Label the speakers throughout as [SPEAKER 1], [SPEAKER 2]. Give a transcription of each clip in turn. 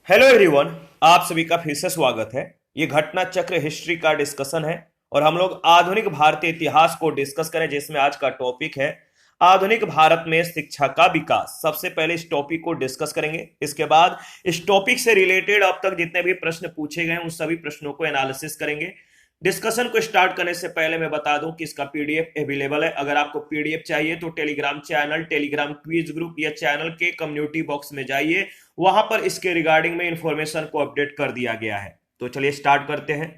[SPEAKER 1] Hello everyone. आप सभी का फिर से स्वागत है। ये घटना चक्र हिस्ट्री का डिस्कशन है और हम लोग आधुनिक भारतीय इतिहास को डिस्कस करें, जिसमें आज का टॉपिक है आधुनिक भारत में शिक्षा का विकास। सबसे पहले इस टॉपिक को डिस्कस करेंगे, इसके बाद इस टॉपिक से रिलेटेड अब तक जितने भी प्रश्न पूछे गए उन सभी प्रश्नों को एनालिसिस करेंगे। डिस्कशन को स्टार्ट करने से पहले मैं बता दूं कि इसका पीडीएफ अवेलेबल है। अगर आपको पीडीएफ चाहिए तो Telegram channel, Telegram quiz group या चैनल के कम्युनिटी बॉक्स में जाइए, वहां पर इसके रिगार्डिंग में इंफॉर्मेशन को अपडेट कर दिया गया है। तो चलिए स्टार्ट करते हैं।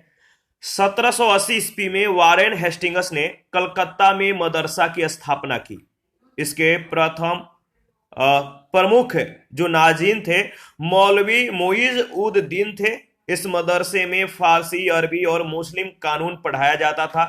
[SPEAKER 1] 1780 ईस्वी में वारेन हेस्टिंग्स ने कलकत्ता में मदरसा की स्थापना की। इसके प्रथम प्रमुख जो नाजीन थे मौलवी मोइज उद दीन थे। इस मदरसे में फारसी, अरबी और मुस्लिम कानून पढ़ाया जाता था।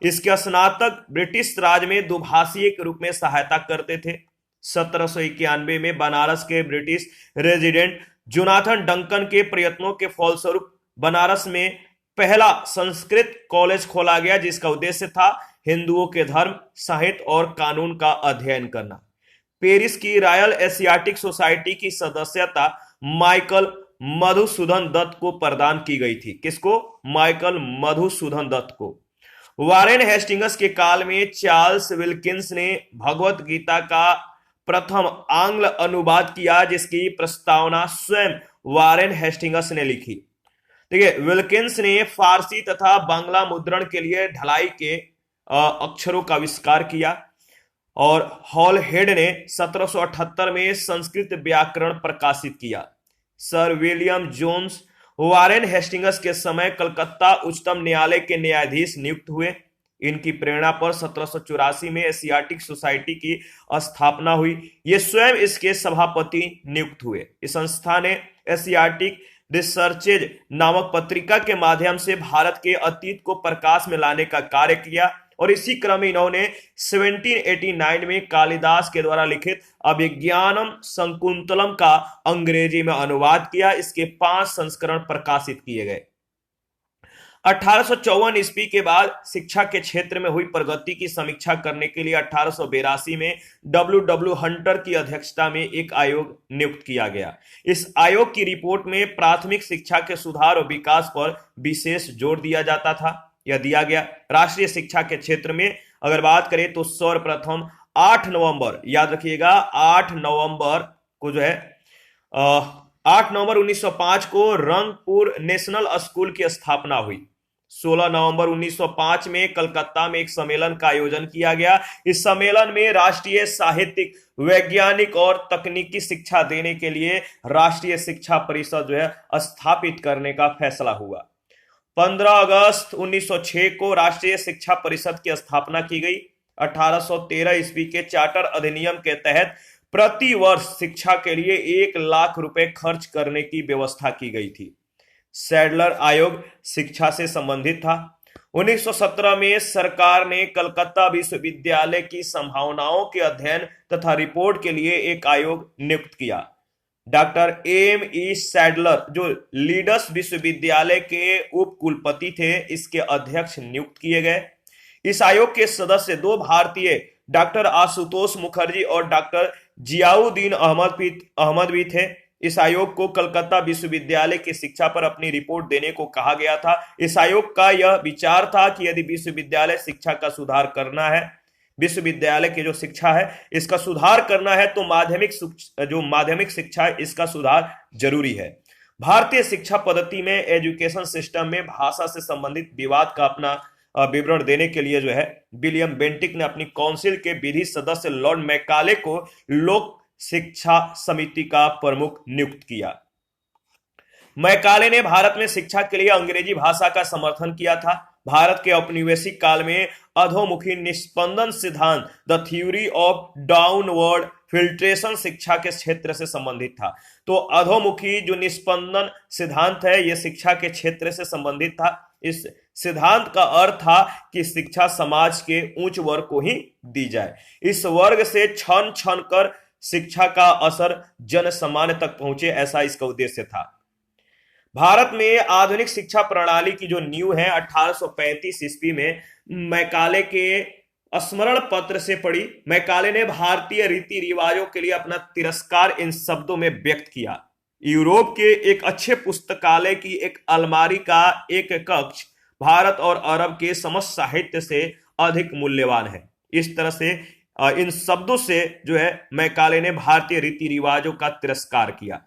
[SPEAKER 1] इसके स्नातक ब्रिटिश राज में दुभाषीय के रूप में सहायता करते थे। 1791 में बनारस के ब्रिटिश रेजिडेंट जोनाथन डंकन के प्रयत्नों के फलस्वरूप बनारस में पहला संस्कृत कॉलेज खोला गया, जिसका उद्देश्य था हिंदुओं के धर्म, साहित्य और कानून का अध्ययन करना। पेरिस की रॉयल एशियाटिक सोसाइटी की सदस्यता माइकल मधुसूदन दत्त को प्रदान की गई थी। किसको? माइकल मधुसूदन दत्त को। वारेन हेस्टिंग्स के काल में चार्ल्स विल्किंस ने भगवत गीता का प्रथम आंग्ल अनुवाद किया, जिसकी प्रस्तावना स्वयं वारेन हेस्टिंग्स ने लिखी। देखिए, विल्किंस ने फारसी तथा बांग्ला मुद्रण के लिए ढलाई के अक्षरों का आविष्कार किया और हॉल हेड ने 1778 में संस्कृत व्याकरण प्रकाशित किया। Sir William Jones Warren Hastings के समय कलकत्ता उच्चतम न्यायालय के न्यायाधीश नियुक्त हुए। इनकी प्रेरणा पर 1784 में एशियाटिक सोसाइटी की स्थापना हुई। ये स्वयं इसके सभापति नियुक्त हुए। इस संस्था ने एशियाटिक रिसर्चेज नामक पत्रिका के माध्यम से भारत के अतीत को प्रकाश में लाने का कार्य किया और इसी क्रम में इन्होंने 1789 में कालिदास के द्वारा लिखित अभिज्ञानम शकुंतलम का अंग्रेजी में अनुवाद किया। इसके 5 संस्करण प्रकाशित किए गए। 1854 ईस्वी के बाद शिक्षा के क्षेत्र में हुई प्रगति की समीक्षा करने के लिए 1882 में डब्ल्यू हंटर की अध्यक्षता में एक आयोग नियुक्त किया गया। इस आयोग की रिपोर्ट में प्राथमिक शिक्षा के सुधार और विकास पर विशेष जोर दिया जाता था। यह दिया गया। राष्ट्रीय शिक्षा के क्षेत्र में अगर बात करें तो सर्वप्रथम 8 नवंबर, याद रखिएगा 8 नवंबर को जो है 8 नवंबर 1905 को रंगपुर नेशनल स्कूल की स्थापना हुई। 16 नवंबर 1905 में कलकत्ता में एक सम्मेलन का आयोजन किया गया। इस सम्मेलन में राष्ट्रीय साहित्यिक, वैज्ञानिक और तकनीकी शिक्षा देने के लिए राष्ट्रीय शिक्षा परिषद जो है स्थापित करने का फैसला हुआ। 15 अगस्त 1906 को राष्ट्रीय शिक्षा परिषद की स्थापना की गई। 1813 ईस्वी के चार्टर अधिनियम के तहत प्रति वर्ष शिक्षा के लिए 1 लाख रुपए खर्च करने की व्यवस्था की गई थी। सैडलर आयोग शिक्षा से संबंधित था। 1917 में सरकार ने कलकत्ता विश्वविद्यालय की संभावनाओं के अध्ययन तथा रिपोर्ट के लिए एक आयोग नियुक्त किया। डॉक्टर एम.ई. सैडलर जो लीड्स विश्वविद्यालय के उप कुलपति थे, इसके अध्यक्ष नियुक्त किए गए। इस आयोग के सदस्य 2 भारतीय डॉक्टर आशुतोष मुखर्जी और डॉक्टर जियाउद्दीन अहमद भी थे। इस आयोग को कलकत्ता विश्वविद्यालय की शिक्षा पर अपनी रिपोर्ट देने को कहा गया था। इस आयोग का यह विचार था कि यदि विश्वविद्यालय शिक्षा का सुधार करना है, विश्वविद्यालय की जो शिक्षा है इसका सुधार करना है, तो माध्यमिक शिक्षा है इसका सुधार जरूरी है। भारतीय शिक्षा पद्धति में, एजुकेशन सिस्टम में भाषा से संबंधित विवाद का अपना विवरण देने के लिए जो है विलियम बेंटिक ने अपनी काउंसिल के विधि सदस्य लॉर्ड मैकाले को लोक शिक्षा समिति का प्रमुख नियुक्त किया। मैकाले ने भारत में शिक्षा के लिए अंग्रेजी भाषा का समर्थन किया था। भारत के औपनिवेशिक काल में अधोमुखी निस्पंदन सिद्धांत, the theory of downward filtration, शिक्षा के क्षेत्र से संबंधित था। तो अधोमुखी जो निस्पंदन सिद्धांत है यह शिक्षा के क्षेत्र से संबंधित था। इस सिद्धांत का अर्थ था कि शिक्षा समाज के उच्च वर्ग को ही दी जाए। इस वर्ग से छन छन कर शिक्षा का असर जन सामान्य तक पहुंचे, ऐसा इसका उद्देश्य था। भारत में आधुनिक शिक्षा प्रणाली की जो नींव है 1835 ईस्वी में मैकाले के स्मरण पत्र से पड़ी। मैकाले ने भारतीय रीति रिवाजों के लिए अपना तिरस्कार इन शब्दों में व्यक्त किया। यूरोप के एक अच्छे पुस्तकालय की एक अलमारी का एक कक्ष भारत और अरब के समस्त साहित्य से अधिक मूल्यवान है। इस तरह से इन शब्दों से जो है मैकाले ने भारतीय रीति रिवाजों का तिरस्कार किया,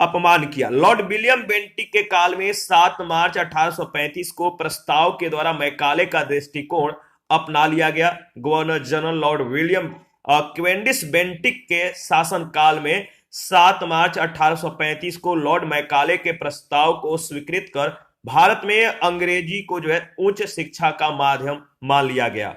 [SPEAKER 1] अपमान किया। लॉर्ड विलियम बेंटिक के काल में 7 मार्च 1835 को प्रस्ताव के द्वारा मैकाले का दृष्टिकोण अपना लिया गया। Governor general lord William Cavendish Bentinck के शासन काल में 7 मार्च 1835 को लॉर्ड मैकाले के प्रस्ताव को स्वीकृत कर भारत में अंग्रेजी को जो है उच्च शिक्षा का माध्यम मान लिया गया।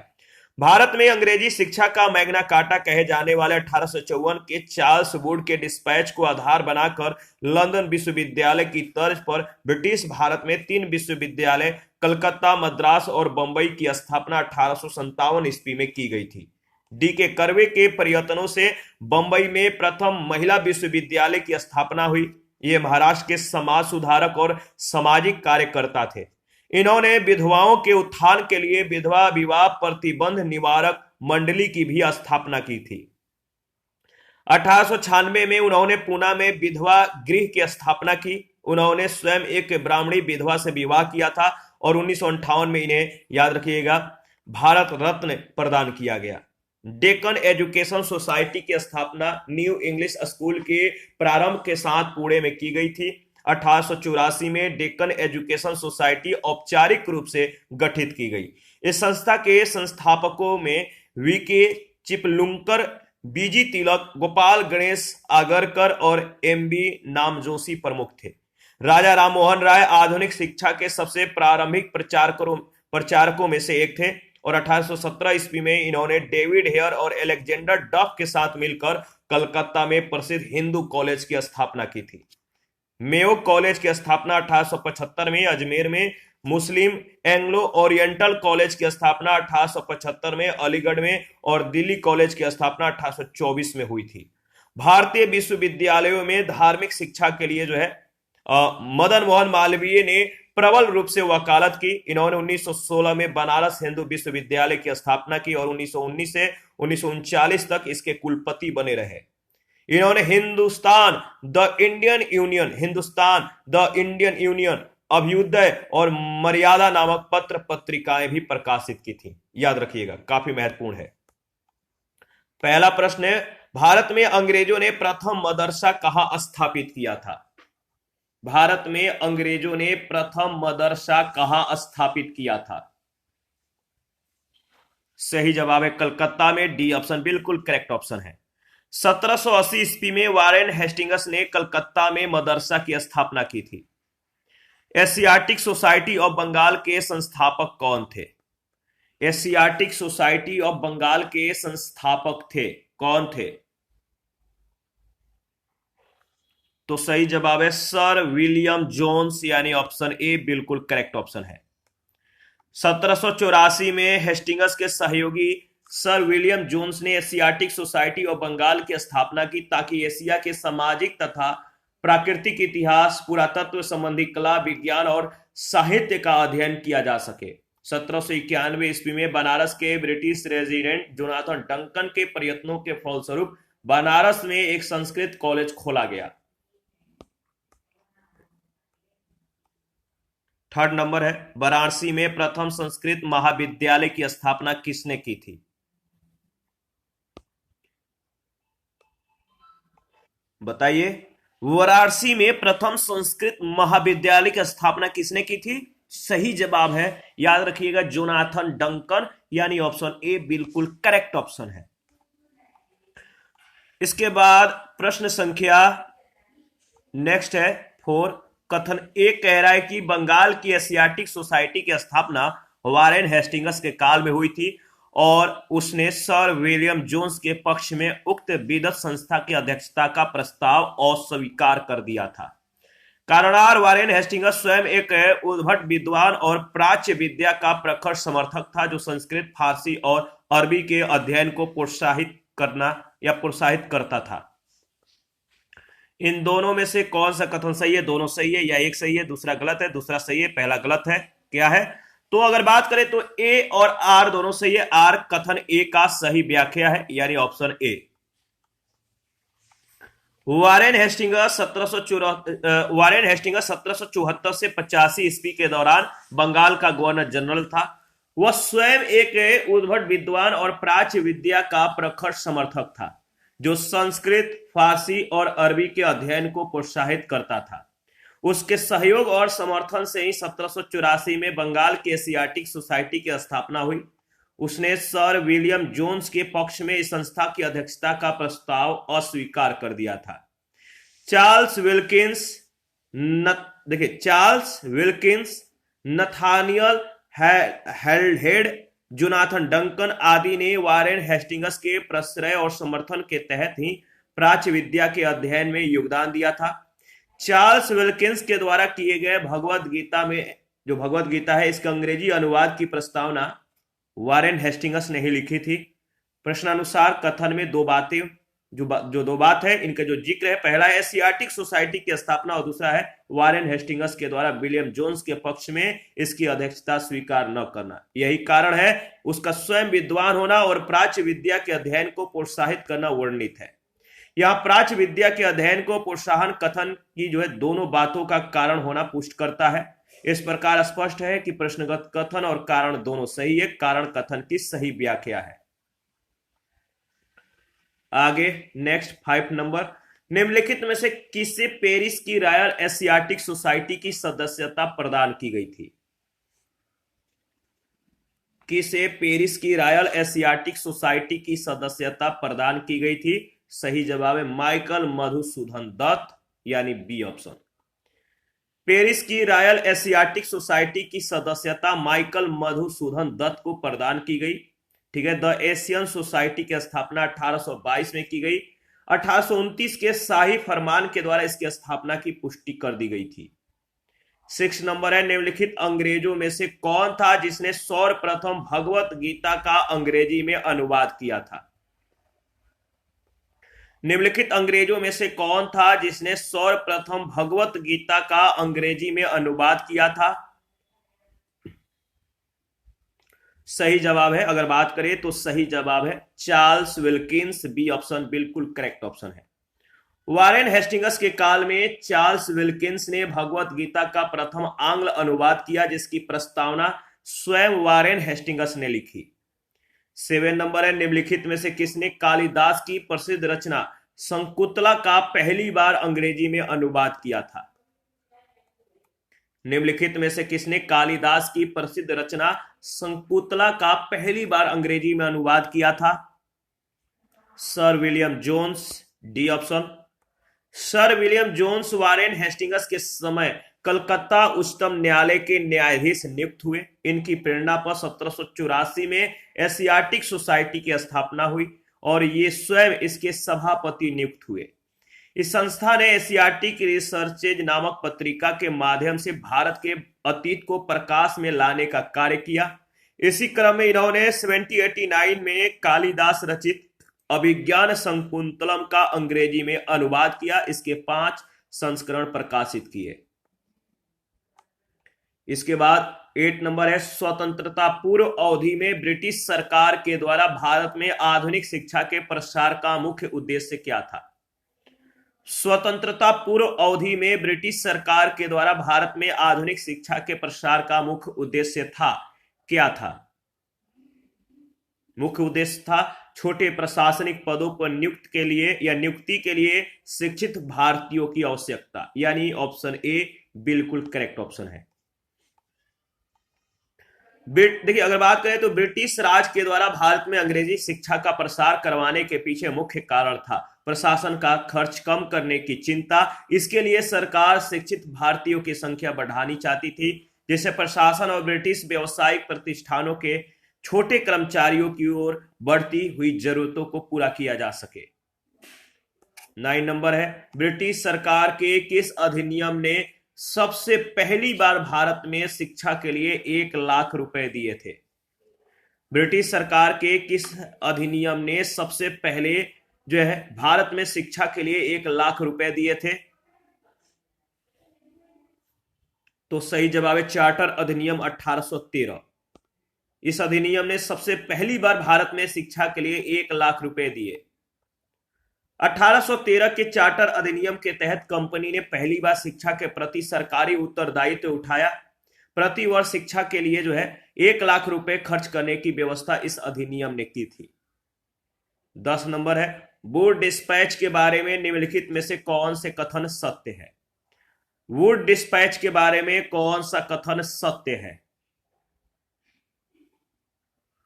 [SPEAKER 1] भारत में अंग्रेजी शिक्षा का मैग्ना कार्टा कहे जाने वाले 1854 के चार्ल्स वुड के डिस्पैच को आधार बनाकर लंदन विश्वविद्यालय की तर्ज पर ब्रिटिश भारत में 3 विश्वविद्यालय कलकत्ता, मद्रास और बंबई की स्थापना 1857 ईस्वी में की गई थी। डी के कर्वे के प्रयत्नों से बंबई में प्रथम महिला विश्वविद्यालय की स्थापना हुई। ये महाराष्ट्र के समाज सुधारक और सामाजिक कार्यकर्ता थे। इन्होंने विधवाओं के उत्थान के लिए विधवा विवाह प्रतिबंध निवारक मंडली की भी स्थापना की थी। 1896 में उन्होंने पुणे में विधवा गृह की स्थापना की। उन्होंने स्वयं एक ब्राह्मणी विधवा से विवाह किया था और 1958 में इन्हें, याद रखिएगा, भारत रत्न प्रदान किया गया। डेक्कन एजुकेशन सोसाइटी की स्थापना न्यू इंग्लिश स्कूल के प्रारंभ के साथ पुणे में की गई थी। 1884 में डेक्कन एजुकेशन सोसाइटी औपचारिक रूप से गठित की गई। इस संस्था के संस्थापकों में वीके चिपलुंकर, बीजी तिलक, गोपाल गणेश आगरकर और एमबी नामजोशी प्रमुख थे। राजा राममोहन राय आधुनिक शिक्षा के सबसे प्रारंभिक प्रचारकों में से एक थे और 1817 ईस्वी में इन्होंने डेविड हेयर और अलेक्जेंडर डफ के साथ मिलकर कलकत्ता में प्रसिद्ध हिंदू कॉलेज की स्थापना की थी। मेयो कॉलेज की स्थापना 1875 में, अजमेर में मुस्लिम एंग्लो ओरिएंटल कॉलेज की स्थापना 1875 में अलीगढ़ में और दिल्ली कॉलेज की स्थापना 1824 में हुई थी। भारतीय विश्वविद्यालयों में धार्मिक शिक्षा के लिए जो है मदन मोहन मालवीय ने प्रबल रूप से वकालत की। इन्होंने 1916 में बनारस हिंदू विश्वविद्यालय की स्थापना की और 1919 से 1939 तक इसके कुलपति बने रहे। इन्होंने Hindustan the Indian union, Abhyudaya और मर्यादा नामक पत्र पत्रिकाएं भी प्रकाशित की थी। याद रखिएगा, काफी महत्वपूर्ण है। पहला प्रश्न है, भारत में अंग्रेजों ने प्रथम मदरसा कहां स्थापित किया था? भारत में अंग्रेजों ने प्रथम मदरसा कहां स्थापित किया था? सही जवाब है कलकत्ता में। डी ऑप्शन बिल्कुल करेक्ट ऑप्शन है। 1780 ईस्वी में वारेन हेस्टिंग्स ने कलकत्ता में मदरसा की स्थापना की थी। एशियाटिक सोसाइटी ऑफ बंगाल के संस्थापक कौन थे? एशियाटिक सोसाइटी ऑफ बंगाल के संस्थापक कौन थे? तो सही जवाब है सर विलियम जोन्स, यानी ऑप्शन ए बिल्कुल करेक्ट ऑप्शन है। 1784 में हेस्टिंग्स के सहयोगी सर विलियम जोन्स ने एशियाटिक सोसाइटी ऑफ बंगाल की स्थापना की ताकि एशिया के सामाजिक तथा प्राकृतिक इतिहास, पुरातत्व संबंधी कला, विज्ञान और साहित्य का अध्ययन किया जा सके। 1791 ईस्वी में बनारस के ब्रिटिश रेजिडेंट जोनाथन डंकन के प्रयत्नों के फलस्वरूप बनारस में एक संस्कृत कॉलेज खोला गया। थर्ड नंबर है, वाराणसी में प्रथम संस्कृत महाविद्यालय की स्थापना किसने की थी? बताइए, वाराणसी में प्रथम संस्कृत महाविद्यालय की स्थापना किसने की थी? सही जवाब है, याद रखिएगा, जोनाथन डंकन, यानी ऑप्शन ए बिल्कुल करेक्ट ऑप्शन है। इसके बाद प्रश्न संख्या नेक्स्ट है 4। कथन ए कह रहा है कि बंगाल की एशियाटिक सोसाइटी की स्थापना वारेन हेस्टिंग्स के काल में हुई थी और उसने सर विलियम जोन्स के पक्ष में उक्त विद्वत संस्था की अध्यक्षता का प्रस्ताव अस्वीकार कर दिया था। कारणार वारेन हेस्टिंग्स स्वयं एक उद्भट विद्वान और प्राच्य विद्या का प्रखर समर्थक था, जो संस्कृत, फारसी और अरबी के अध्ययन को प्रोत्साहित करता था। इन दोनों में से कौन सा कथन सही है? दोनों सही है या एक सही है, दूसरा गलत है? दूसरा सही है, पहला गलत है। क्या है? तो अगर बात करें तो ए और आर दोनों सही है। आर कथन ए का सही व्याख्या है, यानी ऑप्शन ए। वारेन हेस्टिंगस 1774 से 85 ईस्वी के दौरान बंगाल का गवर्नर जनरल था। वह स्वयं एक उद्भट विद्वान और प्राच्य विद्या का प्रखर समर्थक था, जो संस्कृत, फारसी और अरबी के अध्ययन को प्रोत्साहित करता था। उसके सहयोग और समर्थन से ही 1784 में बंगाल की एशियाटिक सोसाइटी की स्थापना हुई। उसने सर विलियम जोन्स के पक्ष में इस संस्था की अध्यक्षता का प्रस्ताव अस्वीकार कर दिया था। Charles Wilkins, Nathaniel Halhed, Jonathan Duncan आदि ने वारेन हेस्टिंगस के प्रश्रय और समर्थन के तहत ही प्राच्य विद्या के अध्ययन में योगदान दिया था। चार्ल्स विल्किंस के द्वारा किए गए भगवत गीता है, इसके अंग्रेजी अनुवाद की प्रस्तावना वारेन हेस्टिंगस ने ही लिखी थी। प्रश्नानुसार कथन में दो बात है, इनका जो जिक्र है, पहला है एशियाटिक सोसाइटी की स्थापना और दूसरा है वारेन हेस्टिंगस के द्वारा विलियम जोन्स के पक्ष में इसकी अध्यक्षता स्वीकार न करना। यही कारण है उसका स्वयं विद्वान होना और प्राच्य विद्या के अध्ययन को प्रोत्साहित करना वर्णित है। यह प्राच्य विद्या के अध्ययन को प्रोत्साहन कथन की दोनों बातों का कारण होना पुष्ट करता है। इस प्रकार स्पष्ट है कि प्रश्नगत कथन और कारण दोनों सही है। कारण कथन की सही व्याख्या है। आगे नेक्स्ट 5 नंबर, निम्नलिखित में से किसे पेरिस की रॉयल एशियाटिक सोसाइटी की सदस्यता प्रदान की गई थी? किसे पेरिस की रॉयल एशियाटिक सोसाइटी की सदस्यता प्रदान की गई थी? सही जवाब है माइकल मधुसूदन दत्त, यानी बी ऑप्शन। पेरिस की रॉयल एशियाटिक सोसाइटी की सदस्यता माइकल मधुसूदन दत्त को प्रदान की गई। ठीक है। द एशियन सोसाइटी की स्थापना 1822 में की गई। 1829 के शाही फरमान के द्वारा इसकी स्थापना की पुष्टि कर दी गई थी। 6 नंबर है, निम्नलिखित अंग्रेजों में से कौन था जिसने सर्वप्रथम भगवत गीता का अंग्रेजी में अनुवाद किया था? निम्नलिखित अंग्रेजों में से कौन था जिसने सर्वप्रथम भगवत गीता का अंग्रेजी में अनुवाद किया था? सही जवाब है, अगर बात करें तो सही जवाब है चार्ल्स विल्किंस, बी ऑप्शन बिल्कुल करेक्ट ऑप्शन है। वारेन हेस्टिंगस के काल में चार्ल्स विल्किंस ने भगवत गीता का प्रथम आंग्ल अनुवाद किया, जिसकी प्रस्तावना स्वयं वारेन हेस्टिंगस ने लिखी। 7 नंबर है, निम्नलिखित में से किसने कालिदास की प्रसिद्ध रचना शकुंतला का पहली बार अंग्रेजी में अनुवाद किया था? निम्नलिखित में से किसने कालिदास की प्रसिद्ध रचना शकुंतला का पहली बार अंग्रेजी में अनुवाद किया था? Sir William Jones, D option. Sir William Jones Warren Hastings के समय कलकत्ता उच्चतम न्यायालय के न्यायाधीश नियुक्त हुए। इनकी प्रेरणा पर 1784 में एशियाटिक सोसाइटी की स्थापना हुई और ये स्वयं इसके सभापति नियुक्त हुए। इस संस्था ने एशियाटिक रिसर्चेज नामक पत्रिका के माध्यम से भारत के अतीत को प्रकाश में लाने का कार्य किया। इसी क्रम में इन्होंने 1789 में कालिदास रचित अभिज्ञान शकुंतलम का अंग्रेजी में अनुवाद किया। इसके 5 संस्करण प्रकाशित किए। इसके बाद 8 नंबर है, स्वतंत्रता पूर्व अवधि में ब्रिटिश सरकार के द्वारा भारत में आधुनिक शिक्षा के प्रसार का मुख्य उद्देश्य क्या था? स्वतंत्रता पूर्व अवधि में ब्रिटिश सरकार के द्वारा भारत में आधुनिक शिक्षा के प्रसार का मुख्य उद्देश्य था, क्या था? मुख्य उद्देश्य था छोटे प्रशासनिक पदों पर नियुक्ति के लिए शिक्षित भारतीयों की आवश्यकता, यानी ऑप्शन ए बिल्कुल करेक्ट ऑप्शन है। देखिए, अगर बात करें तो ब्रिटिश राज के द्वारा भारत में अंग्रेजी शिक्षा का प्रसार करवाने के पीछे मुख्य कारण था प्रशासन का खर्च कम करने की चिंता। इसके लिए सरकार शिक्षित भारतीयों की संख्या बढ़ानी चाहती थी, जिससे प्रशासन और ब्रिटिश व्यावसायिक प्रतिष्ठानों के छोटे कर्मचारियों की ओर बढ़ती हुई जरूरतों को पूरा किया जा सके। 9 नंबर है, ब्रिटिश सरकार के किस अधिनियम ने सबसे पहली बार भारत में शिक्षा के लिए 1 लाख रुपए दिए थे? ब्रिटिश सरकार के किस अधिनियम ने सबसे पहले भारत में शिक्षा के लिए 1 लाख रुपए दिए थे? तो सही जवाब है चार्टर अधिनियम 1813। इस अधिनियम ने सबसे पहली बार भारत में शिक्षा के लिए 1 लाख रुपए दिए। 1813 के चार्टर अधिनियम के तहत कंपनी ने पहली बार शिक्षा के प्रति सरकारी उत्तरदायित्व उठाया। प्रति वर्ष शिक्षा के लिए जो है 1 लाख रुपए खर्च करने की व्यवस्था इस अधिनियम ने की थी। 10 नंबर है, वुड डिस्पैच के बारे में निम्नलिखित में से कौन से कथन सत्य है? वुड डिस्पैच के बारे में कौन सा कथन सत्य है?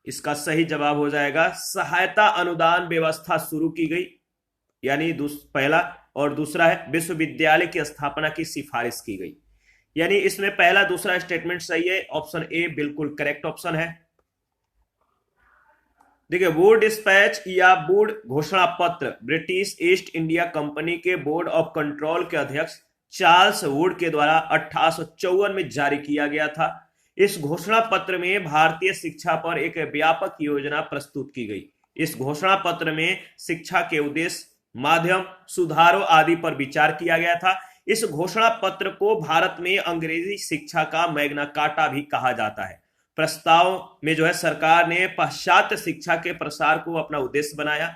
[SPEAKER 1] इसका सही जवाब हो जाएगा सहायता अनुदान व्यवस्था शुरू की गई, यानी पहला, और दूसरा है विश्वविद्यालय की स्थापना की सिफारिश की गई। यानी इसमें पहला दूसरा स्टेटमेंट सही है, ऑप्शन ए बिल्कुल करेक्ट ऑप्शन है। देखिए, वुड डिस्पैच या वुड घोषणा पत्र ब्रिटिश ईस्ट इंडिया कंपनी के बोर्ड ऑफ कंट्रोल के अध्यक्ष चार्ल्स वुड के द्वारा 1854 में जारी किया गया था। इस घोषणा पत्र में भारतीय शिक्षा पर एक व्यापक योजना प्रस्तुत की गई। इस घोषणा पत्र में शिक्षा के उद्देश्य, माध्यम, सुधारों आदि पर विचार किया गया था। इस घोषणा पत्र को भारत में अंग्रेजी शिक्षा का मैग्ना कार्टा भी कहा जाता है। प्रस्ताव में जो है सरकार ने पाश्चात्य शिक्षा के प्रसार को अपना उद्देश्य बनाया।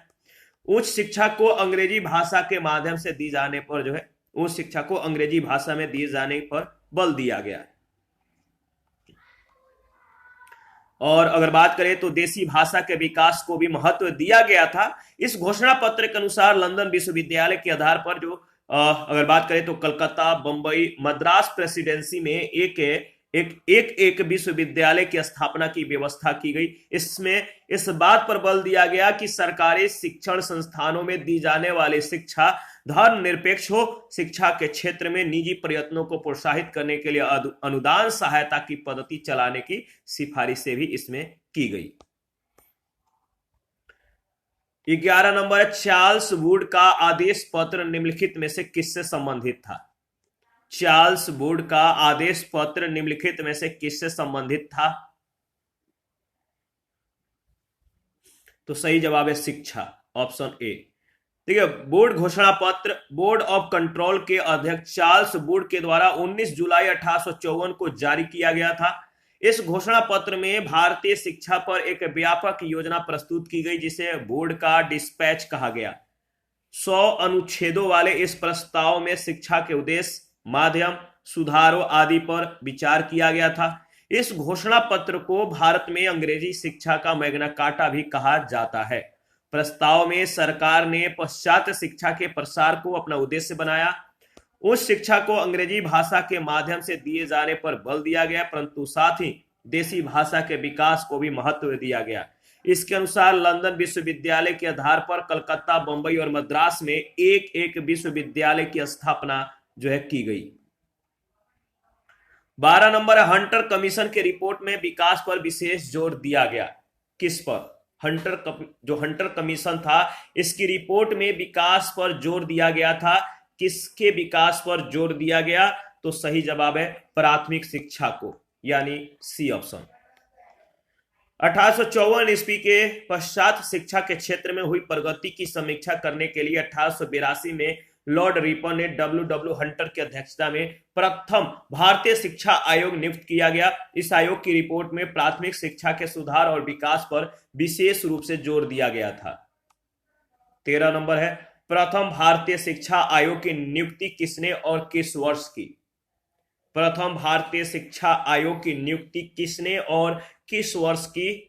[SPEAKER 1] उच्च शिक्षा को अंग्रेजी भाषा के माध्यम से दी जाने पर जो है उच्च शिक्षा को अंग्रेजी भाषा में दिए जाने पर बल दिया गया। और अगर बात करें तो देसी भाषा के विकास को भी महत्व दिया गया था। इस घोषणा पत्र के अनुसार लंदन विश्वविद्यालय के आधार पर जो अगर बात करें तो कलकत्ता, बंबई, मद्रास प्रेसिडेंसी में एक विश्वविद्यालय की स्थापना की व्यवस्था की गई। इसमें इस बात पर बल दिया गया कि सरकारी शिक्षण संस्थानों में दी जाने वाली शिक्षा धर्मनिरपेक्ष हो। शिक्षा के क्षेत्र में निजी प्रयत्नों को प्रोत्साहित करने के लिए अनुदान सहायता की पद्धति चलाने की सिफारिशें भी इसमें की गई। 11 नंबर है, चार्ल्स वुड का आदेश पत्र निम्नलिखित में से किससे संबंधित था? चार्ल्स वुड का आदेश पत्र निम्नलिखित में से किससे संबंधित था? तो सही जवाब है शिक्षा, ऑप्शन ए। ठीक है, बोर्ड घोषणा पत्र बोर्ड ऑफ कंट्रोल के अध्यक्ष चार्ल्स वुड के द्वारा 19 जुलाई 1854 को जारी किया गया था। इस घोषणा पत्र में भारतीय शिक्षा पर एक व्यापक योजना प्रस्तुत की गई जिसे बोर्ड का डिस्पैच कहा गया। 100 अनुच्छेदों वाले इस प्रस्ताव में शिक्षा के उद्देश्य, माध्यम, सुधारों आदि पर विचार किया गया था। इस घोषणा पत्र को भारत में अंग्रेजी शिक्षा का मैग्ना कार्टा भी कहा जाता है। प्रस्ताव में सरकार ने पाश्चात्य शिक्षा के प्रसार को अपना उद्देश्य बनाया। उस शिक्षा को अंग्रेजी भाषा के माध्यम से दिए जाने पर बल दिया गया, परंतु साथ ही देसी भाषा के विकास को भी महत्व दिया गया। इसके अनुसार लंदन विश्वविद्यालय के आधार पर कलकत्ता, बंबई और मद्रास में एक विश्वविद्यालय की स्थापना जो है की गई। 12 नंबर है, हंटर कमीशन के रिपोर्ट में विकास पर विशेष जोर दिया गया। किस पर? हंटर कमीशन था, इसकी रिपोर्ट में विकास पर जोर दिया गया था। किसके विकास पर जोर दिया गया? तो सही जवाब है प्राथमिक शिक्षा को, यानी सी ऑप्शन। 1854 ईस्वी के पश्चात शिक्षा के क्षेत्र में हुई प्रगति की समीक्षा करने के लिए 1882 में लॉर्ड रिपन ने डब्ल्यू हंटर की अध्यक्षता में प्रथम भारतीय शिक्षा आयोग नियुक्त किया गया। इस आयोग की रिपोर्ट में प्राथमिक शिक्षा के सुधार और विकास पर विशेष रूप से जोर दिया गया था। 13 नंबर है, प्रथम भारतीय शिक्षा आयोग की नियुक्ति किसने और किस वर्ष की? प्रथम भारतीय शिक्षा आयोग की नियुक्ति किसने और किस वर्ष की?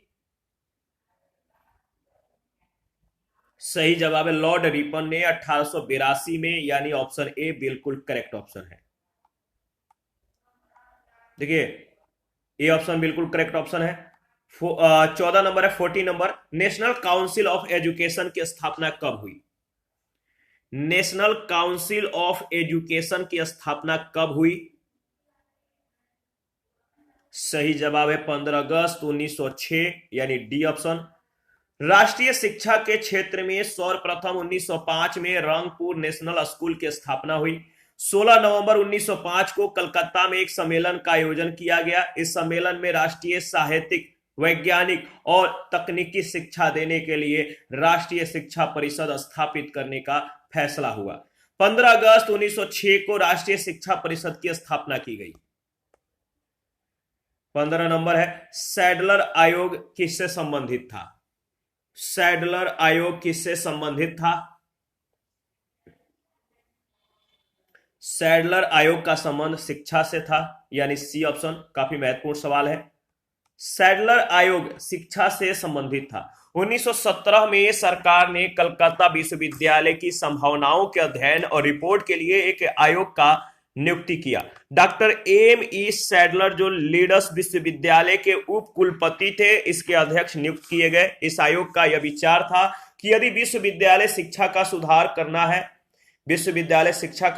[SPEAKER 1] सही जवाब है लॉर्ड रिपन ने 1882 में, यानी ऑप्शन ए बिल्कुल करेक्ट ऑप्शन है। देखिए, ए ऑप्शन बिल्कुल करेक्ट ऑप्शन है। 14 नंबर है, 40 number, national council of education की स्थापना कब हुई? नेशनल काउंसिल ऑफ एजुकेशन की स्थापना कब हुई? सही जवाब है 15 अगस्त 1906, यानी डी ऑप्शन। राष्ट्रीय शिक्षा के क्षेत्र में सर्वप्रथम 1905 में रंगपुर नेशनल स्कूल की स्थापना हुई। 16 नवंबर 1905 को कलकत्ता में एक सम्मेलन का आयोजन किया गया। इस सम्मेलन में राष्ट्रीय साहित्यिक, वैज्ञानिक और तकनीकी शिक्षा देने के लिए राष्ट्रीय शिक्षा परिषद स्थापित करने का फैसला हुआ। 15 अगस्त 1906 को राष्ट्रीय शिक्षा परिषद की स्थापना की गई। 15 नंबर है, सैडलर आयोग किससे संबंधित था? सैडलर आयोग किससे संबंधित था? सैडलर आयोग का संबंध शिक्षा से था, यानी सी ऑप्शन। काफी महत्वपूर्ण सवाल है। सैडलर आयोग शिक्षा से संबंधित था। 1917 में सरकार ने कलकत्ता विश्वविद्यालय की संभावनाओं के अध्ययन और रिपोर्ट के लिए एक आयोग का नियुक्ति किया। डॉक्टर एम ई सैडलर जो लीड्स विश्वविद्यालय के उप कुलपति थे, इसके अध्यक्ष नियुक्त किए गए। इस आयोग का यह विचार था कि यदि विश्वविद्यालय शिक्षा का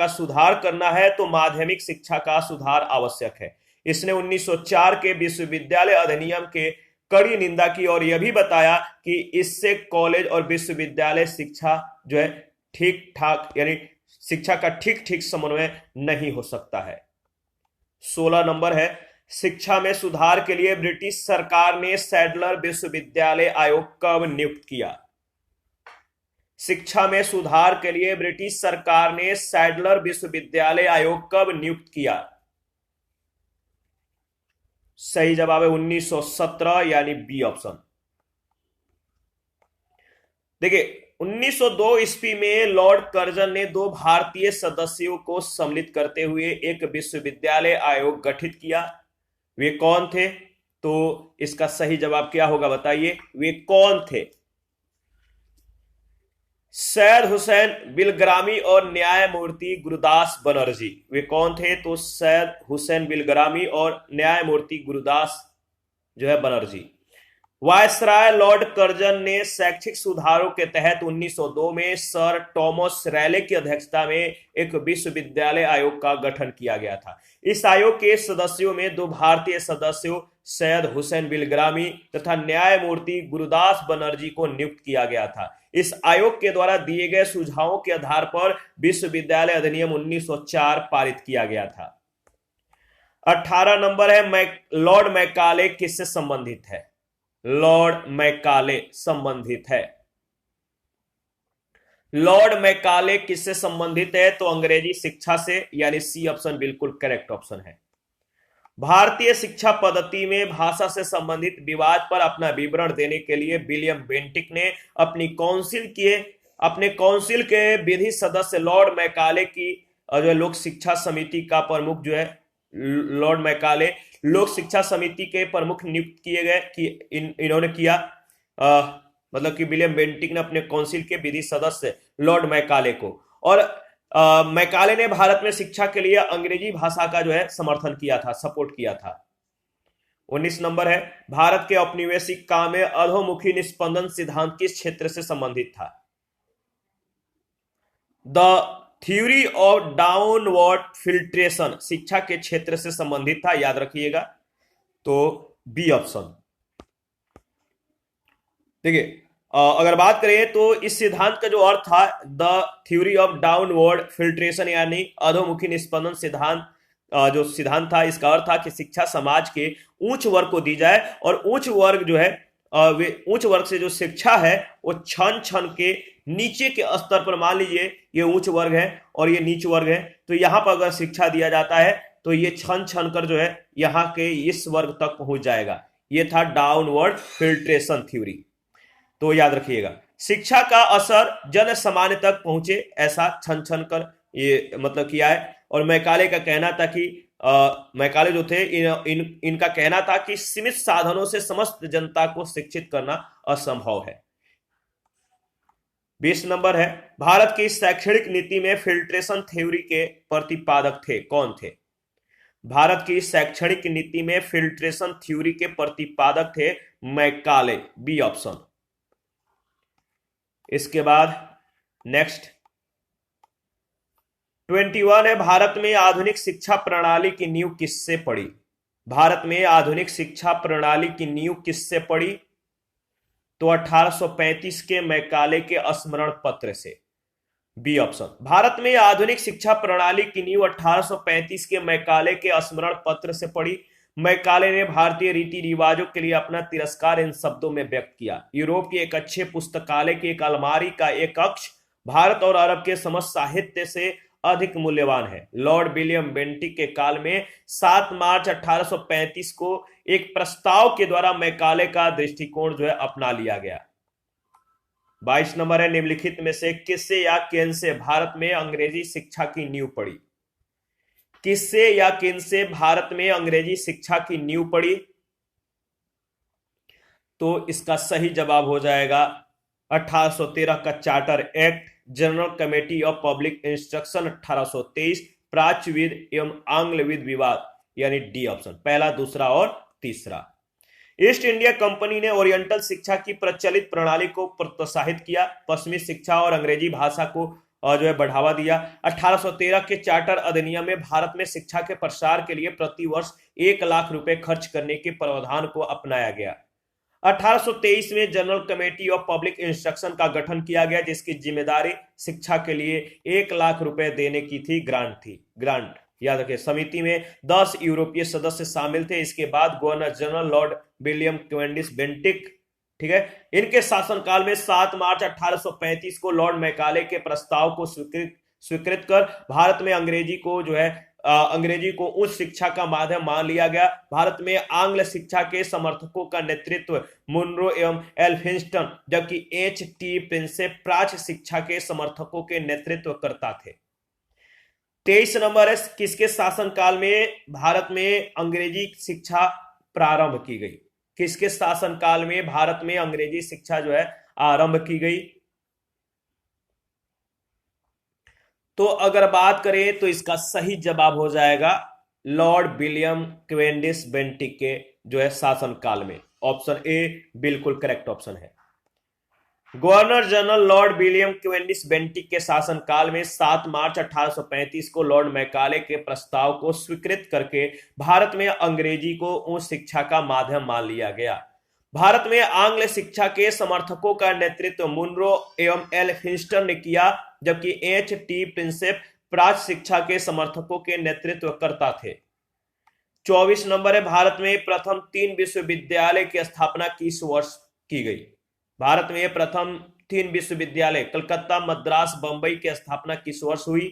[SPEAKER 1] सुधार करना है तो माध्यमिक शिक्षा का सुधार आवश्यक है। इसने 1904 के विश्वविद्यालय अधिनियम के कड़ी निंदा की और यह भी बताया कि इससे कॉलेज और विश्वविद्यालय शिक्षा जो है ठीक ठाक, यानी शिक्षा का ठीक ठीक समन्वय नहीं हो सकता है। 16 नंबर है, शिक्षा में सुधार के लिए ब्रिटिश सरकार ने सैडलर विश्वविद्यालय आयोग कब नियुक्त किया? शिक्षा में सुधार के लिए ब्रिटिश सरकार ने सैडलर विश्वविद्यालय आयोग कब नियुक्त किया? सही जवाब है 1917, यानी बी ऑप्शन। देखिए, 1902 ईस्वी में लॉर्ड कर्जन ने 2 भारतीय सदस्यों को सम्मिलित करते हुए एक विश्वविद्यालय आयोग गठित किया। वे कौन थे? तो इसका सही जवाब क्या होगा बताइए, वे कौन थे? सैयद हुसैन बिलग्रामी और न्यायमूर्ति गुरुदास बनर्जी। वे कौन थे? तो सैयद हुसैन बिलग्रामी और न्यायमूर्ति गुरुदास जो है बनर्जी। वायसराय लॉर्ड कर्जन ने शैक्षिक सुधारों के तहत 1902 में सर टॉमस रैले की अध्यक्षता में एक विश्वविद्यालय आयोग का गठन किया गया था। इस आयोग के सदस्यों में 2 भारतीय सदस्यों सैयद हुसैन बिलग्रामी तथा न्यायमूर्ति गुरुदास बनर्जी को नियुक्त किया गया था। इस आयोग के द्वारा दिए गए सुझावों के आधार पर विश्वविद्यालय अधिनियम 1904 पारित किया गया था। 18 नंबर है, लॉर्ड मैकाले किससे संबंधित है? लॉर्ड मैकाले संबंधित है। लॉर्ड मैकाले किससे संबंधित है? तो अंग्रेजी शिक्षा से, यानी सी ऑप्शन बिल्कुल करेक्ट ऑप्शन है। भारतीय शिक्षा पद्धति में भाषा से संबंधित विवाद पर अपना विवरण देने के लिए विलियम बेंटिक ने अपने काउंसिल के विधि सदस्य लॉर्ड मैकाले की जो लोक शिक्षा समिति का प्रमुख जो है लॉर्ड मैकाले लोक शिक्षा समिति के प्रमुख नियुक्त किए गए कि इन्होंने किया मतलब कि विलियम बेंटिक ने अपने काउंसिल के विधि सदस्य लॉर्ड मैकाले को, और मैकाले ने भारत में शिक्षा के लिए अंग्रेजी भाषा का जो है समर्थन किया था, सपोर्ट किया था। 19 नंबर है, भारत के औपनिवेशिक काल में अधोमुखी निस्पंदन सिद्धांत किस क्षेत्र से संबंधित था? The theory of downward filtration शिक्षा के क्षेत्र से संबंधित था, याद रखिएगा। तो बी ऑप्शन। देखिए, अगर बात करें तो इस सिद्धांत का जो अर्थ था, the theory of downward filtration यानी अधोमुखी निस्पंदन सिद्धांत, जो सिद्धांत था इसका अर्थ था कि शिक्षा समाज के उच्च वर्ग को दी जाए और उच्च वर्ग जो है वे उच्च वर्ग से जो शिक्षा है वो छन छन के नीचे के स्तर पर, मान लीजिए ये उच्च वर्ग है और ये नीच वर्ग है, तो यहां पर अगर शिक्षा दिया जाता है तो ये छन छन कर जो है यहाँ के इस वर्ग तक पहुंच जाएगा। ये था डाउनवर्ड फिल्ट्रेशन थ्योरी, तो याद रखिएगा। शिक्षा का असर जन सामान्य तक पहुंचे ऐसा छन छन कर ये मतलब किया है। और मैकाले का कहना था कि मैकाले जो थे इनका कहना था कि सीमित साधनों से समस्त जनता को शिक्षित करना असंभव है। 20 नंबर है, भारत की शैक्षणिक नीति में फिल्ट्रेशन थ्योरी के प्रतिपादक थे, कौन थे? भारत की शैक्षणिक नीति में फिल्ट्रेशन थ्योरी के प्रतिपादक थे मैकाले, बी ऑप्शन। इसके बाद नेक्स्ट 21 है, भारत में आधुनिक शिक्षा प्रणाली की नींव किससे पड़ी? भारत में आधुनिक शिक्षा प्रणाली की नींव किससे पड़ी? तो 1835 के मैकाले के स्मरण पत्र से, बी ऑप्शन। भारत में आधुनिक शिक्षा प्रणाली की नींव 1835 के मैकाले के स्मरण पत्र से पड़ी। मैकाले ने भारतीय रीति रिवाजों के लिए अपना तिरस्कार इन शब्दों में व्यक्त किया। यूरोप की एक अच्छे पुस्तकालय की एक अलमारी का एक कक्ष भारत और अरब के समस्त साहित्य से अधिक मूल्यवान है। लॉर्ड विलियम बेंटिक के काल में 7 मार्च 1835 को एक प्रस्ताव के द्वारा मैकाले का दृष्टिकोण जो है अपना लिया गया। 22 नंबर है, निम्नलिखित में से किससे या किन से भारत में अंग्रेजी शिक्षा की नींव पड़ी? किससे या किनसे भारत में अंग्रेजी शिक्षा की नींव पड़ी? तो इसका सही जवाब हो जाएगा 1813 का charter act, general committee of public instruction 1823, प्राच्यविद एवं आंग्लविद विवाद, यानी डी ऑप्शन, पहला, दूसरा और तीसरा। ईस्ट इंडिया कंपनी ने ओरिएंटल शिक्षा की प्रचलित प्रणाली को प्रोत्साहित किया, पश्चिमी शिक्षा और अंग्रेजी भाषा को जो है बढ़ावा दिया। 1813 के चार्टर अधिनियम में भारत में शिक्षा के प्रसार के लिए प्रति वर्ष 1 लाख रुपए खर्च करने के प्रावधान को अपनाया गया। 1823 में general committee of public instruction का गठन किया गया, जिसकी जिम्मेदारी शिक्षा के लिए 1 लाख रुपए देने की थी, ग्रांट याद रखें। समिति में 10 यूरोपीय सदस्य शामिल थे। इसके बाद governor general lord William Cavendish Bentinck, ठीक है, इनके शासनकाल में 7 मार्च 1835 को लॉर्ड मैकाले के प्रस्ताव को स्वीकृत कर भारत में अंग्रेजी को उच्च शिक्षा का माध्यम मान लिया गया। भारत में आंग्ल शिक्षा के समर्थकों का नेतृत्व मुनरो एवं एल्फिंस्टन, जबकि H.T. प्रिंसेप प्राच्य शिक्षा के समर्थकों के नेतृत्व करता थे। 23 नंबर है, किसके शासनकाल में भारत में अंग्रेजी शिक्षा प्रारंभ की गई? किसके शासनकाल में भारत में अंग्रेजी शिक्षा जो है आरंभ की गई? तो अगर बात करें तो इसका सही जवाब हो जाएगा लॉर्ड विलियम कैवेंडिश बेंटिक के जो है शासनकाल में। ऑप्शन ए बिल्कुल करेक्ट ऑप्शन है। Governor general lord William Cavendish Bentinck के शासनकाल में 7 मार्च 1835 को लॉर्ड मैकाले के प्रस्ताव को स्वीकृत करके भारत में अंग्रेजी को उच्च शिक्षा का माध्यम मान लिया गया। भारत में आंग्ल शिक्षा के समर्थकों का नेतृत्व मुनरो एवं एल्फिंस्टन ने किया, जबकि H.T. प्रिंसेप प्राच्य शिक्षा के समर्थकों के नेतृत्व करता थे। 24 नंबर है, भारत में प्रथम 3 विश्वविद्यालय की स्थापना किस वर्ष की गई? भारत में प्रथम 3 विश्वविद्यालय कलकत्ता, मद्रास, बंबई की स्थापना किस वर्ष हुई?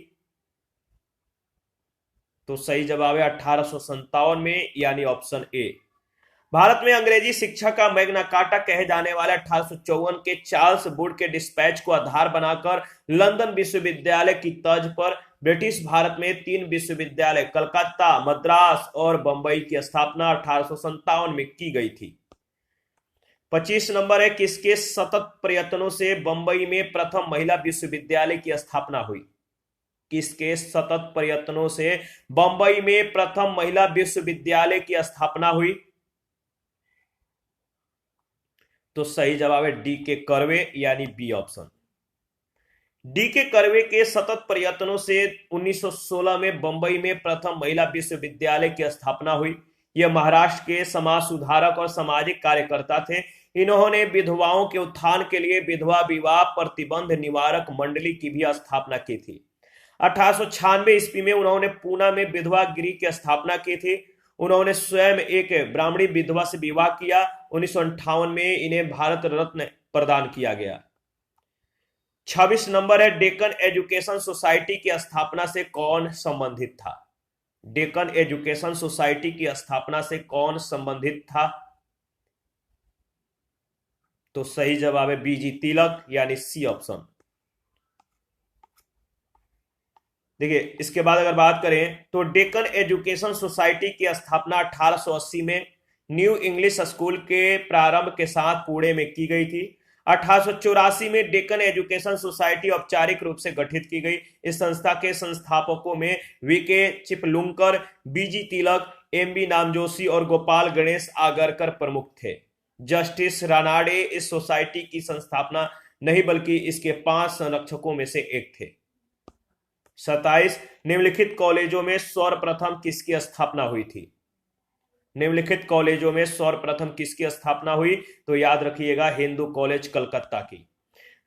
[SPEAKER 1] तो सही जवाब है 1857 में, यानी ऑप्शन ए। भारत में अंग्रेजी शिक्षा का मैग्ना कार्टा कहे जाने वाले 1854 के चार्ल्स वुड के डिस्पैच को आधार बनाकर लंदन विश्वविद्यालय की तर्ज पर ब्रिटिश भारत में 3 विश्वविद्यालय कलकत्ता, मद्रास और बंबई की स्थापना 1857 में की गई थी। 25 नंबर है, किसके सतत प्रयत्नों से बंबई में प्रथम महिला विश्वविद्यालय की स्थापना हुई? किसके सतत प्रयत्नों से बंबई में प्रथम महिला विश्वविद्यालय की स्थापना हुई? तो सही जवाब है डी के कर्वे, यानी बी ऑप्शन। डी के कर्वे के सतत प्रयत्नों से 1916 में बंबई में प्रथम महिला विश्वविद्यालय की स्थापना हुई। यह महाराष्ट्र के समाज सुधारक और सामाजिक कार्यकर्ता थे। इन्होंने विधवाओं के उत्थान के लिए विधवा विवाह प्रतिबंध निवारक मंडली की भी स्थापना की थी। 1896 ईस्वी में उन्होंने पूना में विधवा गृह की स्थापना की थी। उन्होंने स्वयं एक ब्राह्मणी विधवा से विवाह किया। 1958 में इन्हें भारत रत्न प्रदान किया गया। 26 नंबर है, डेक्कन एजुकेशन सोसाइटी की स्थापना से कौन संबंधित था? डेक्कन एजुकेशन सोसाइटी की स्थापना से कौन संबंधित था? तो सही जवाब है बीजी तिलक, यानी सी ऑप्शन। देखिए, इसके बाद अगर बात करें तो डेक्कन एजुकेशन सोसाइटी की स्थापना 1880 में न्यू इंग्लिश स्कूल के प्रारंभ के साथ पुणे में की गई थी। 1884 में डेक्कन एजुकेशन सोसाइटी औपचारिक रूप से गठित की गई। इस संस्था के संस्थापकों में वीके चिपलुंकर, बीजी तिलक, एमबी नामजोशी और गोपाल गणेश आगरकर प्रमुख थे। जस्टिस रानाडे इस सोसाइटी की संस्थापना नहीं बल्कि इसके 5 संरक्षकों में से एक थे। 27 निम्नलिखित कॉलेजों में सर्वप्रथम किसकी स्थापना हुई थी? निम्नलिखित कॉलेजों में सर्वप्रथम किसकी स्थापना हुई? तो याद रखिएगा, हिंदू कॉलेज कलकत्ता की।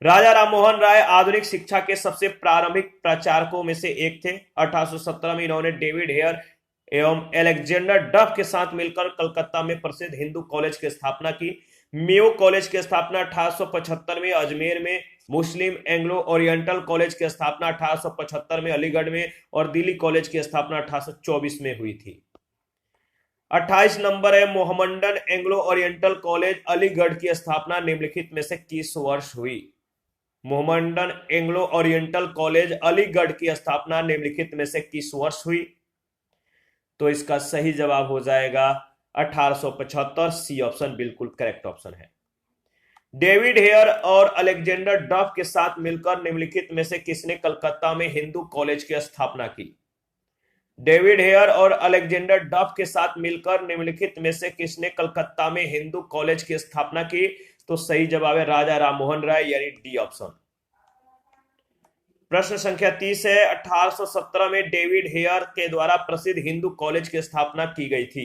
[SPEAKER 1] राजा राममोहन राय आधुनिक शिक्षा के सबसे प्रारंभिक प्रचारकों में से एक थे। 1817 में इन्होंने डेविड हेयर एवं एलेक्जेंडर डफ के साथ मिलकर कलकत्ता में प्रसिद्ध हिंदू कॉलेज की स्थापना की। मेयो कॉलेज की स्थापना 1875 में अजमेर में, मुस्लिम एंग्लो ओरिएंटल कॉलेज की स्थापना 1875 में अलीगढ़ में और दिल्ली कॉलेज की स्थापना 1824 में हुई थी। 28 नंबर है, Mohammedan Anglo oriental college Aligarh की स्थापना निम्नलिखित में से किस वर्ष हुई? Mohammedan Anglo oriental college Aligarh की स्थापना निम्नलिखित में से किस वर्ष हुई? तो इसका सही जवाब हो जाएगा 1875। सी ऑप्शन बिल्कुल करेक्ट ऑप्शन है। डेविड हेयर और अलेक्जेंडर डफ के साथ मिलकर निम्नलिखित में से किसने कलकत्ता में हिंदू कॉलेज की स्थापना की? डेविड हेयर और अलेक्जेंडर डफ के साथ मिलकर निम्नलिखित में से किसने कलकत्ता में हिंदू कॉलेज की स्थापना की? तो सही जवाब है राजा राममोहन राय, यानी डी ऑप्शन। प्रश्न संख्या 30 है, 1817 में डेविड हेयर के द्वारा प्रसिद्ध हिंदू कॉलेज की स्थापना की गई थी।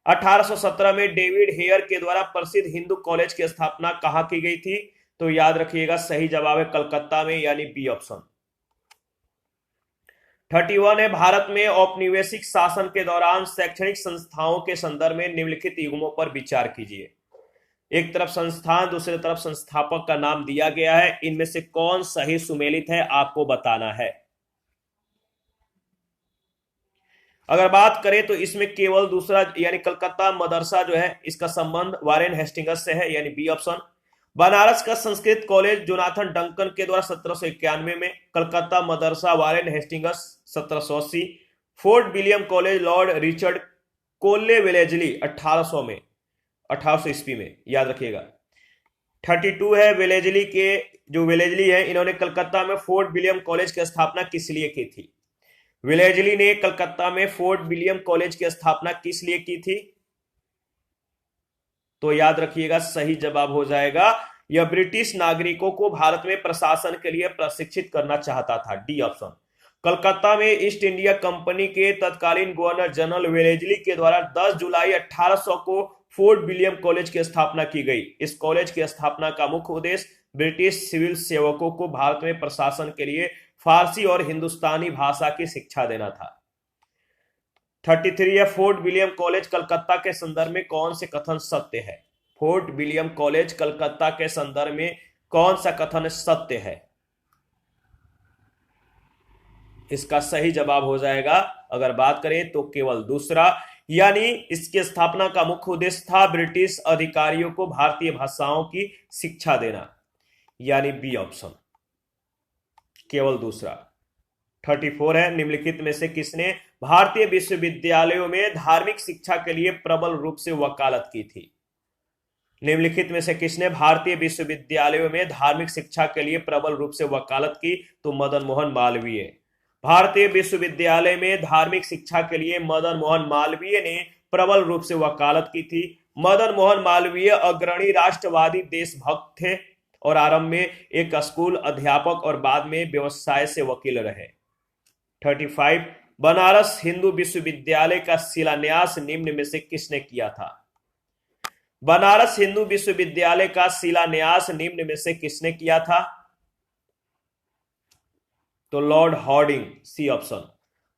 [SPEAKER 1] 1817 में डेविड हेयर के द्वारा प्रसिद्ध हिंदू कॉलेज की स्थापना कहां की गई थी? तो याद रखिएगा सही जवाब है कलकत्ता में, यानी बी ऑप्शन। 31 है, भारत में औपनिवेशिक शासन के दौरान शैक्षणिक संस्थाओं के संदर्भ में निम्नलिखित युग्मों पर विचार कीजिए। एक तरफ संस्थान, दूसरी तरफ संस्थापक का नाम दिया गया है, इनमें से कौन सही सुमेलित है आपको बताना है। अगर बात करें तो इसमें केवल दूसरा यानी कलकत्ता मदरसा जो है इसका संबंध वारेन हेस्टिंग्स से है, यानी बी ऑप्शन। बनारस का संस्कृत कॉलेज जोनाथन डंकन के द्वारा 1791 में, कलकत्ता मदरसा Warren Hastings 1780, Fort William College Lord Richard Colley Wellesley 1800 में, 1800 ईस्वी में, याद रखिएगा। 32 है, वेलेजली है, इन्होंने कलकत्ता में फोर्ट विलियम कॉलेज की स्थापना किस लिए की थी? वेलेजली ने कलकत्ता में फोर्ट विलियम कॉलेज की स्थापना किस लिए की थी? तो याद रखिएगा सही जवाब हो जाएगा, यह ब्रिटिश नागरिकों को भारत में प्रशासन के लिए प्रशिक्षित करना चाहता था, डी ऑप्शन। कलकत्ता में ईस्ट इंडिया कंपनी के तत्कालीन गवर्नर जनरल वेलेजली के द्वारा 10 जुलाई 1800 को फोर्ट विलियम कॉलेज की स्थापना की गई। इस कॉलेज की स्थापना का मुख्य उद्देश्य ब्रिटिश सिविल सेवकों को भारत में प्रशासन के लिए फारसी और हिंदुस्तानी भाषा की शिक्षा देना था। 33 है, फोर्ट विलियम कॉलेज कलकत्ता के संदर्भ में कौन से कथन सत्य है? फोर्ट विलियम कॉलेज कलकत्ता के संदर्भ में कौन सा कथन सत्य है? इसका सही जवाब हो जाएगा, अगर बात करें तो केवल दूसरा, यानी इसकी स्थापना का मुख्य उद्देश्य था ब्रिटिश अधिकारियों को भारतीय भाषाओं की शिक्षा देना, यानी बी ऑप्शन, केवल दूसरा। 34 है, निम्नलिखित में से किसने भारतीय विश्वविद्यालयों में धार्मिक शिक्षा के लिए प्रबल रूप से वकालत की थी? निम्नलिखित में से किसने भारतीय विश्वविद्यालयों में धार्मिक शिक्षा के लिए प्रबल रूप से वकालत की? तो मदन मोहन मालवीय। भारतीय विश्वविद्यालय में धार्मिक शिक्षा के लिए मदन मोहन मालवीय ने प्रबल रूप से वकालत की थी। मदन मोहन मालवीय अग्रणी राष्ट्रवादी देशभक्त थे और आरंभ में एक स्कूल अध्यापक और बाद में व्यवसाय से वकील रहे। 35, बनारस हिंदू विश्वविद्यालय का शिलान्यास निम्न में से किसने किया था? बनारस हिंदू विश्वविद्यालय का शिलान्यास निम्न में से किसने किया था? तो Lord Hardinge, C option.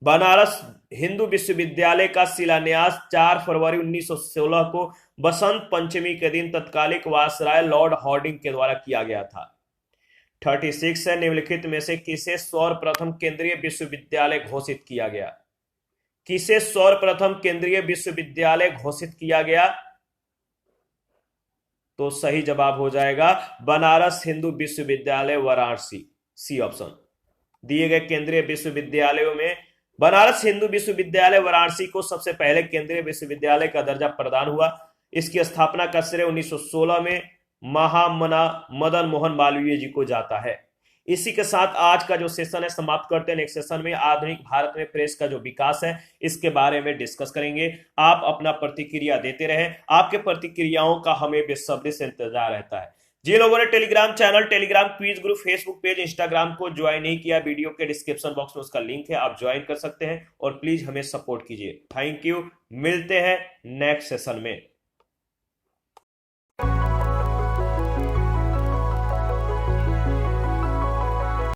[SPEAKER 1] Banaras Hindu विश्वविद्यालय का शिलान्यास 4 फरवरी 1916 को बसंत पंचमी के दिन तत्कालिक वायसराय लॉर्ड हार्डिंग के द्वारा किया गया था। 36 है, निम्नलिखित में से किसे सर्वप्रथम केंद्रीय विश्वविद्यालय घोषित किया गया? किसे सर्वप्रथम केंद्रीय विश्वविद्यालय घोषित किया गया? तो सही जवाब हो जाएगा बनारस हिंदू विश्वविद्यालय वाराणसी, सी ऑप्शन। दिए गए केंद्रीय विश्वविद्यालयों में बनारस हिंदू विश्वविद्यालय वाराणसी को सबसे पहले केंद्रीय विश्वविद्यालय का दर्जा प्रदान हुआ। इसकी स्थापना का श्रेय 1916 में महामना मदन मोहन मालवीय जी को जाता है। इसी के साथ आज का जो सेशन है समाप्त करते हैं। नेक्स्ट सेशन में आधुनिक भारत में प्रेस का जो विकास है इसके बारे में डिस्कस करेंगे। आप अपना प्रतिक्रिया देते रहें, आपके प्रतिक्रियाओं का हमें बेसब्री से इंतजार रहता है। जिन लोगों ने Telegram channel, Telegram quiz group, Facebook page, Instagram को ज्वाइन नहीं किया, वीडियो के डिस्क्रिप्शन बॉक्स में उसका लिंक है, आप ज्वाइन कर सकते हैं और प्लीज हमें सपोर्ट कीजिए। थैंक यू, मिलते हैं नेक्स्ट सेशन में।